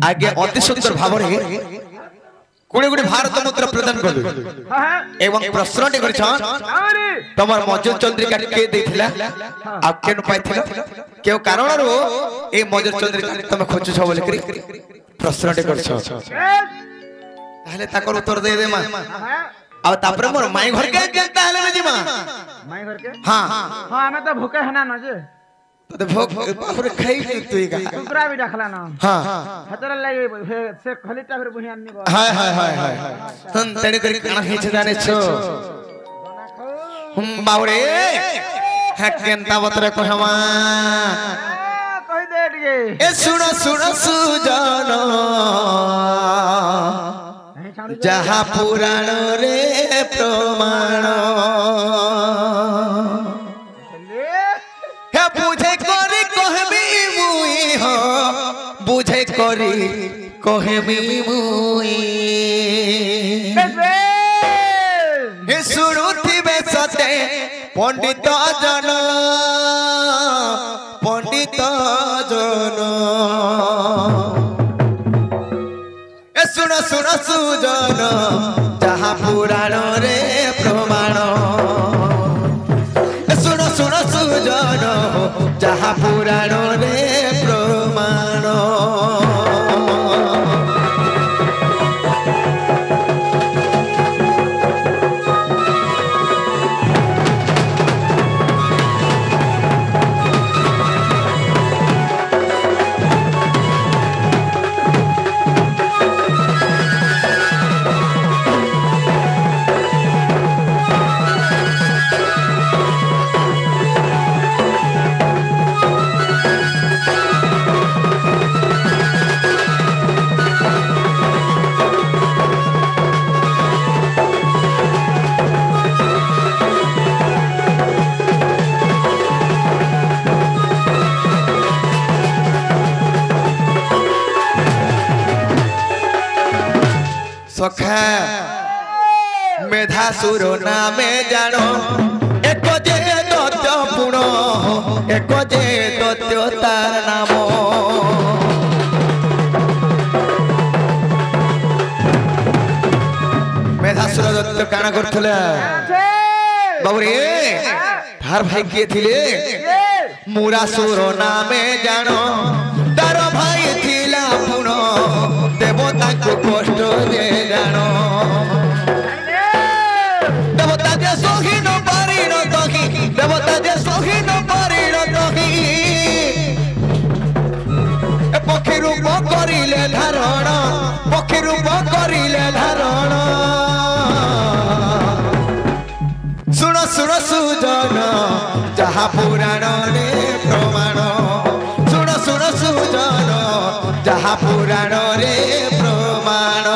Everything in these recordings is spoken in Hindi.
आगे अति सुंदर भाव गुड़े गुड़े भारत मुद्रा प्रदान कर एवं प्रश्न टे तमर मजूर चंद्रिका के देथिला आ केन पाइथिला केउ कारण रो ए मजूर चंद्रिका तमे खोजु छ बोले करी प्रश्न टे करछ ताले ताकर उत्तर दे दे मा आ तापर मोर माई घर के केता हले न जी मा माई घर के हां हां हमें तो भूखे हना न जे तो भूख पूरे खाई तुई का कुकरा भी रखला न हां हतरा लगे से खलीटा फिर बुहिया नि हाय हाय हाय हाय तन तने करी काना हेछ जाने छो हम बावरे है केनता बतरे कहवा कह दे गे ए सुनो सुनो सुजान जहा पुराण रे प्रमाण हे बुझे करी कहबी मुई हो बुझे करी कहबी मुई हे सुरुथि बेसते पंडित जन पंडित जन ए सुनो सुनो सुजन जहा पुराण रे प्रमाण ए सुनो सुनो सुजन जहा पुराण रे प्रमाण सखा मेधासुर नामे जानो एक जे दत्त पुण एक जे दत्त तार नाम मेधासुर दत्त काना करथले बाबरे तार भाई के थिले मुरासुर नामे जानो तार भाई थिला पुण देवता को कष्ट दे जानो देवता जे सोही न पारी न तही देवता जे सोही न पारी न तही ए पक्षी रूप करिले धारण पक्षी रूप करिले धारण सुनो सुनो सुजन जहा पुराण रे प्रमाण सुनो सुनो सुजन जहा पुराण रे प्रमाण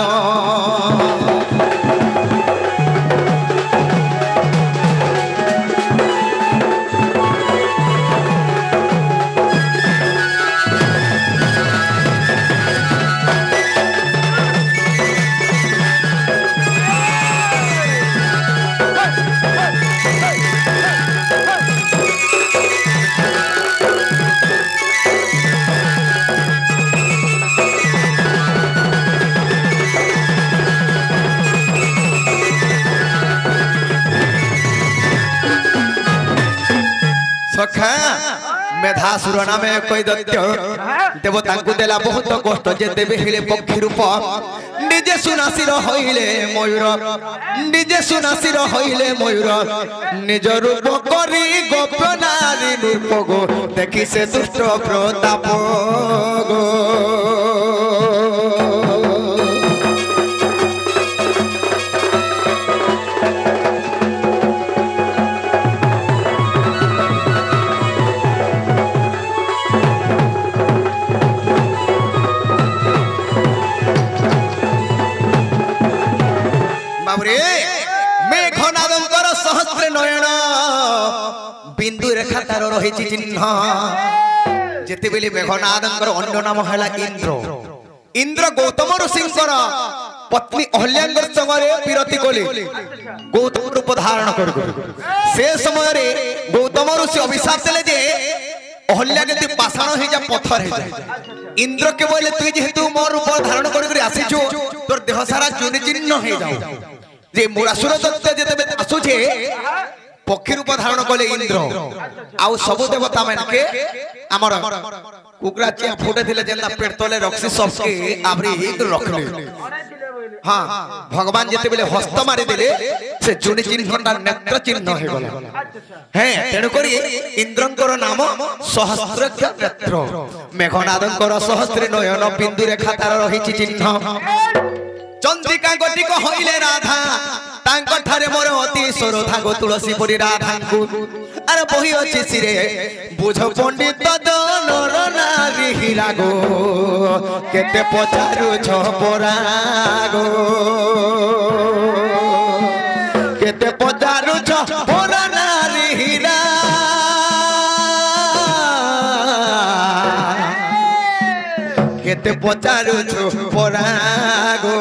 सखा मेधासुर नामे कोई दैत्य देवता को देला बहुत कष्ट जे देवे हेले पक्षी रूप निजे सुनासिर होइले मयूर निजे सुनासिर होइले मयूर निज रूप करी गोप्य नारी रूप गो देखि से दुष्ट प्रताप गो मेघनादंकर सहस्र नयन बिंदु रेखा तार रही चिन्ह जेते बेले मेघनादंकर अन्य नाम हैला इंद्र इंद्र गौतम ऋषिंकर पत्नी अहल्यांगर संगे विरति कोले गौतम रूप धारण कर से समय रे गौतम ऋषि अभिशाप देले जे अहल्या के पाषाण हे जा पत्थर हे जा इंद्र के बोले तू जेहेतु मोर रूप धारण करी आसीछु तोर देह सारा चून चिन्ह हे जाऊ जे मुरासुर दत्त जेते आसुछे पक्षी रूप धारण कले इंद्र आउ सब देवता मान के हमर कुकरा चिया फुटे थिले जेला पेट तले रक्षी सबके आबरी रखले हां भगवान जेते बेले हस्त मारि देले से चूनी चिन्हटा नेत्र चिन्ह हे गला हैं तेनु करी इंद्रंकर नाम सहस्त्रक्ष नेत्र मेघनादंकर सहस्त्र नयन बिंदु रेखा तार रहिछि चिन्ह चंद्रिका गतिक होइले राधा तांको ठारे मोर अति सरोधा गो तुलसी पुरी राधा को अरे बही अछि सिरे बुझ पंडित दनर नारी हिरागो केते पचारु छपरागो केते पचारु छपरा नारी हिरा केते पचारु छपरागो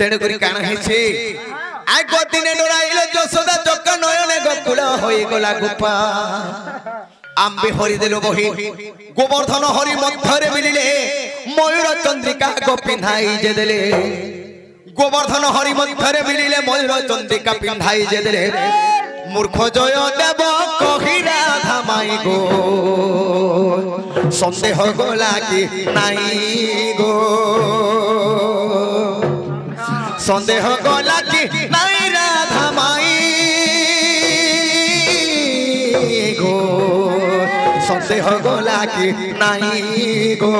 तेणु करी काना हेछि आय गोदिने डोराइले यशोदा चक्क नयने गोकुल होई गला गोपा आंबे हरि देलो बही गोवर्धन हरि मध्यरे मिलिले मयूर चंद्रिका गो पिंधाई जे देले गोवर्धन हरि मध्यरे मिलिले मयूर चंद्रिका पिंधाई जे देले मूर्ख जय देव कहि राधा माई गो संदेह गला कि नाई गो संदेह गला कि नाई राधा माई गो संदेह गला कि नाई गो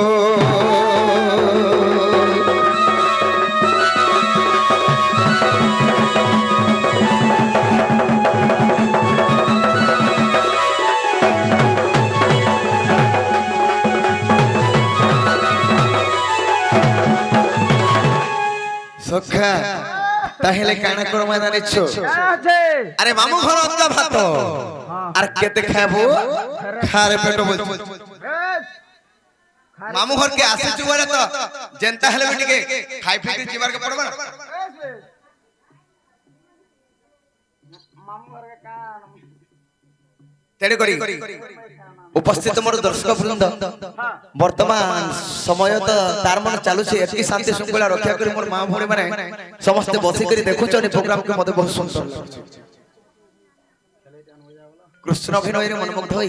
सखा ताहेले काना कर मैदान इच्छो अरे मामू घर अतला भात आर केते खाबो खारे पेट बोल मामू घर के आसे चुवारे तो जनता हेले बेटी के खाई फिर जीवार के पड़बा मामू घर के कान तेरे करी उपस्थित मोर दर्शक वृंद वर्तमान समय तो तार मन चालू छे एतकी शांति श्रृंखला रक्षा करी मोर मां भोणी माने समस्त बसी करी देखुचनी प्रोग्राम के मते बहुत सुंदर कृष्ण अभिनय रे मनमुग्ध होई